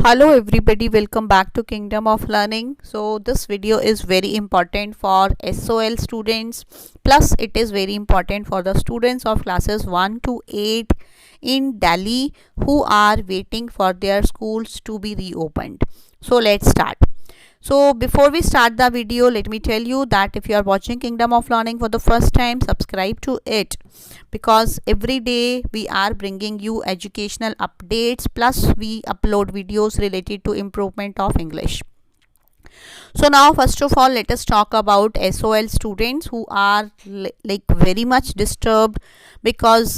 Hello everybody, welcome back to Kingdom of Learning. So this video is very important for SOL students, plus it is very important for the students of classes 1 to 8 in Delhi who are waiting for their schools to be reopened. So let's start. So before we start the video, let me tell you that if you are watching Kingdom of Learning for the first time, subscribe to it, because every day we are bringing you educational updates, plus we upload videos related to improvement of English. So now first of all, let us talk about SOL students who are like very much disturbed, because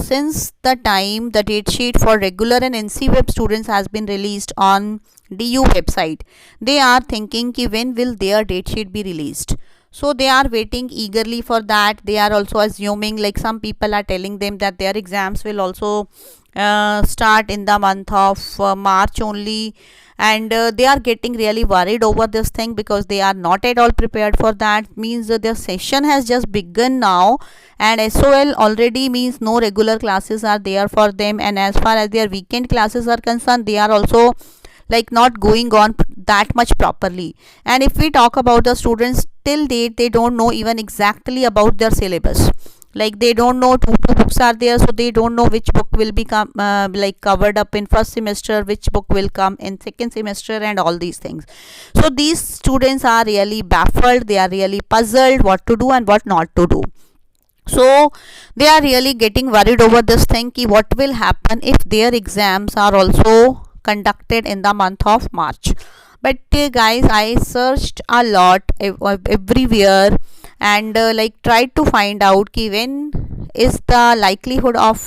since the time the date sheet for regular and NC web students has been released on DU website, they are thinking ki when will their date sheet be released. So they are waiting eagerly for that. They are also assuming, like some people are telling them that their exams will also start in the month of March only, and they are getting really worried over this thing because they are not at all prepared for that. Means their session has just begun now, and SOL already means no regular classes are there for them, and as far as their weekend classes are concerned, they are also like not going on that much properly. And if we talk about the students, till date they don't know even exactly about their syllabus. Like they don't know two books are there, so they don't know which book will be like covered up in first semester, which book will come in second semester, and all these things. So these students are really baffled, they are really puzzled what to do and what not to do. So they are really getting worried over this thing ki what will happen if their exams are also conducted in the month of March. But guys, I searched a lot everywhere, and like tried to find out ki when is the likelihood of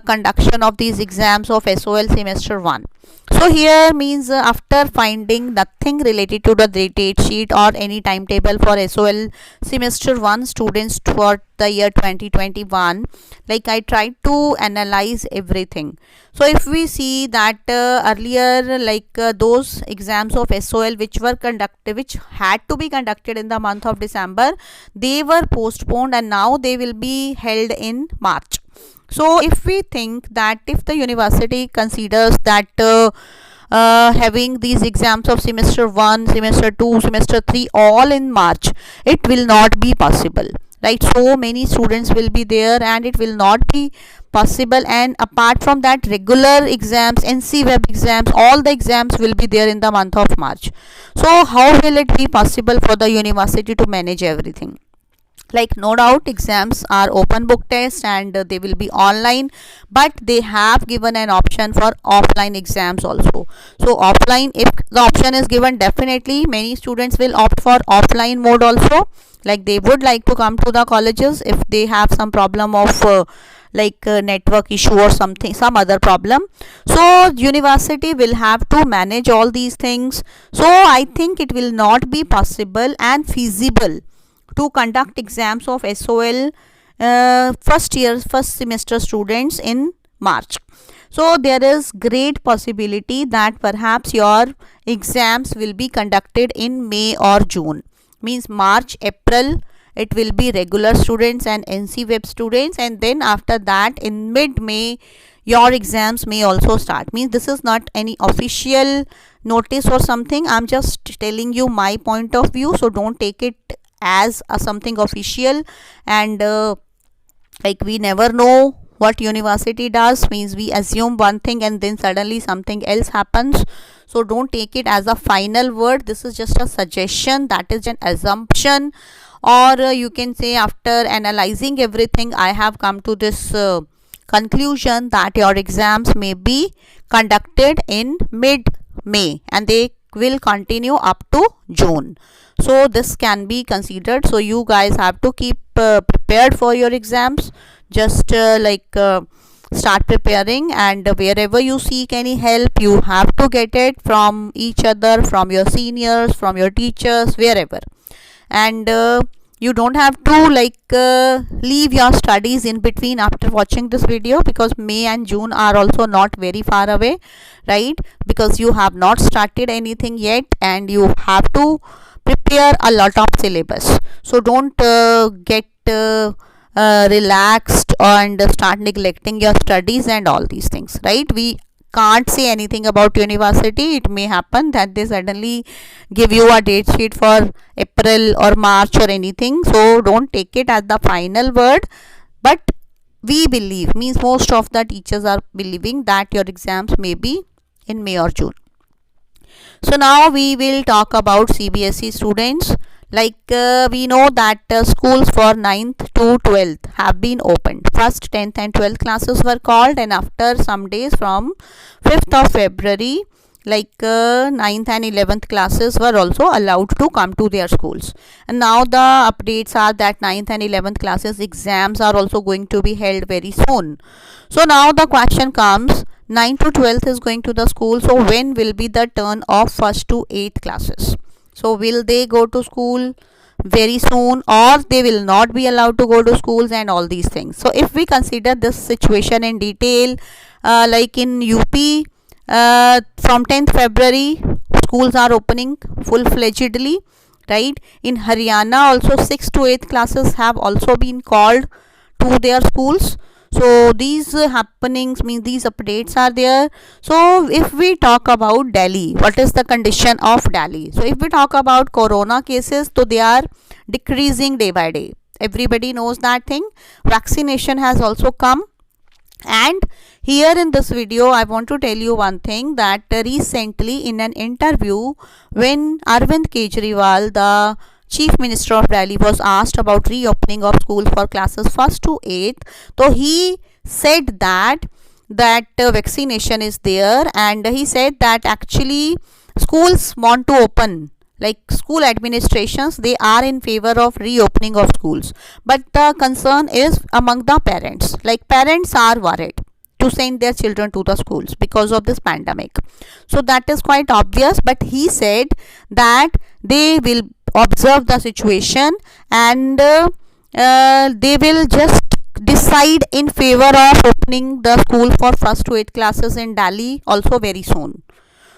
conduction of these exams of SOL semester 1. So here means after finding nothing related to the date sheet or any timetable for SOL semester 1 students for the year 2021, like I tried to analyze everything. So if we see that earlier, like those exams of SOL which were conducted, which had to be conducted in the month of December, they were postponed and now they will be held in March. So if we think that if the university considers that having these exams of semester 1, semester 2, semester 3 all in March, it will not be possible, right? So many students will be there and it will not be possible. And apart from that, regular exams, NC web exams, all the exams will be there in the month of March. So how will it be possible for the university to manage everything? Like no doubt exams are open book test and they will be online, but they have given an option for offline exams also. So offline, if the option is given, definitely many students will opt for offline mode also. Like they would like to come to the colleges if they have some problem of network issue or something, some other problem. So university will have to manage all these things. So I think it will not be possible and feasible to conduct exams of SOL first semester students in March. So there is great possibility that perhaps your exams will be conducted in May or June. Means March, April it will be regular students and NC web students, and then after that in mid-May your exams may also start. Means this is not any official notice or something, I'm just telling you my point of view, so don't take it as something official. And like we never know what university does. Means we assume one thing and then suddenly something else happens. So don't take it as a final word, this is just a suggestion, that is an assumption, or you can say after analyzing everything I have come to this conclusion that your exams may be conducted in mid-May and they will continue up to June. So this can be considered. So you guys have to keep prepared for your exams. Just start preparing, and wherever you seek any help, you have to get it from each other, from your seniors, from your teachers, wherever. And you don't have to leave your studies in between after watching this video, because May and June are also not very far away, right? Because you have not started anything yet and you have to prepare a lot of syllabus. So don't get relaxed and start neglecting your studies and all these things, right? We can't say anything about university. It may happen that they suddenly give you a date sheet for April or March or anything, so don't take it as the final word. But we believe, means most of the teachers are believing that your exams may be in May or June. So now we will talk about CBSE students. We know that schools for 9th to 12th have been opened. First 10th and 12th classes were called, and after some days from 5th of February, 9th and 11th classes were also allowed to come to their schools. And now the updates are that 9th and 11th classes exams are also going to be held very soon. So now the question comes, 9th to 12th is going to the school, so when will be the turn of 1st to 8th classes? So will they go to school very soon, or they will not be allowed to go to schools, and all these things. So if we consider this situation in detail, like in UP, from 10th February schools are opening full-fledgedly, right? In Haryana also 6th to 8th classes have also been called to their schools. So these happenings mean these updates are there. So if we talk about Delhi, what is the condition of Delhi? So if we talk about corona cases, so they are decreasing day by day. Everybody knows that thing. Vaccination has also come. And here in this video I want to tell you one thing, that recently in an interview when Arvind Kejriwal, the Chief Minister of Delhi, was asked about reopening of schools for classes 1st to 8th, so he said that vaccination is there, and he said that actually schools want to open, like school administrations, they are in favor of reopening of schools, but the concern is among the parents. Like parents are worried to send their children to the schools because of this pandemic. So that is quite obvious, but he said that they will observe the situation, and they will just decide in favor of opening the school for 1st to 8th classes in Delhi also very soon.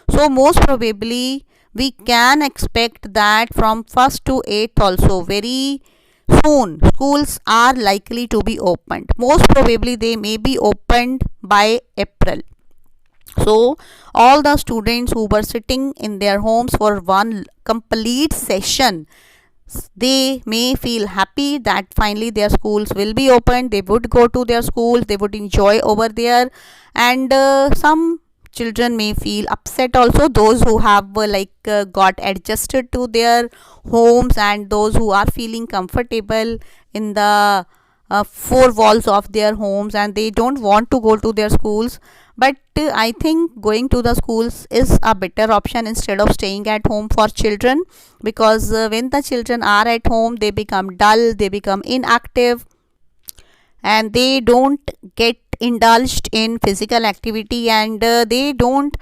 So most probably we can expect that from 1st to 8th also very soon schools are likely to be opened. Most probably they may be opened by April. So all the students who were sitting in their homes for one complete session, they may feel happy that finally their schools will be opened. They would go to their schools, they would enjoy over there, and some children may feel upset also, those who have got adjusted to their homes, and those who are feeling comfortable in the four walls of their homes and they don't want to go to their schools. But I think going to the schools is a better option instead of staying at home for children, because when the children are at home, they become dull, they become inactive, and they don't get indulged in physical activity, and they don't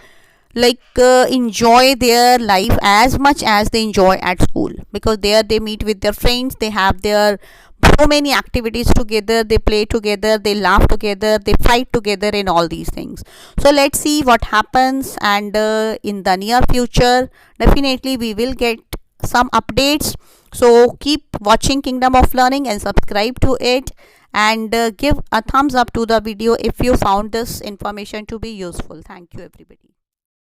enjoy their life as much as they enjoy at school, because there they meet with their friends, they have their so many activities together, they play together, they laugh together, they fight together in all these things. So let's see what happens, and in the near future definitely we will get some updates. So keep watching Kingdom of Learning and subscribe to it, and give a thumbs up to the video if you found this information to be useful. Thank you everybody.